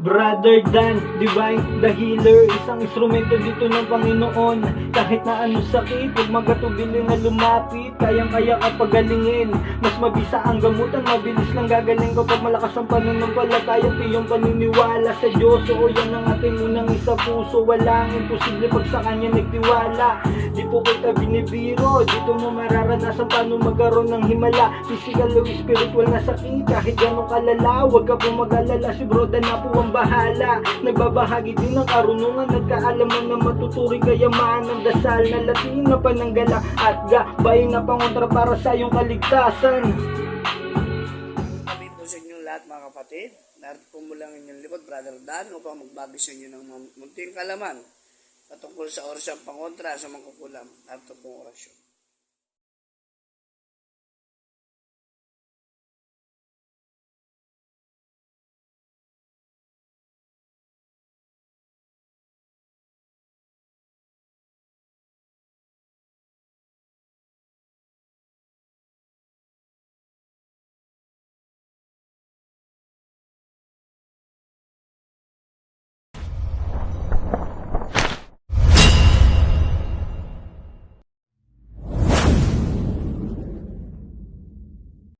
Brother Dan, Divine, the healer. Isang instrumento dito ng Panginoon. Kahit na anong sakit, huwag magatubili na lumapit. Kayang-kaya ka pagalingin. Mas mabisa ang gamutan, mabilis lang gagaling kapag malakas ang pananampalataya. Tiyong paniniwala sa Diyos. Oo, yan ang ating unang isa puso. Walang imposible pag sa Kanya nagtiwala. Di po kita binibiro, dito mo mararanasan paano magkaroon ng himala. Physical o spiritual na sakit, kahit ganong kalala. Huwag ka po mag-alala, si Bro Dan na po ang bahala. Nagbabahagi din ng karunungan, nagkaalaman na matuturing kayamanan. Dasal na Latin na pananggala at gabay na pangontra para sa iyong kaligtasan. Kami po sa inyong lahat mga kapatid. Narito po mula ang inyong likod, Brother Dan, upang magbagi sa inyo ng munting kalaman patungkol sa orasyon pangontra sa mangkukulam. Narito pong orasyon.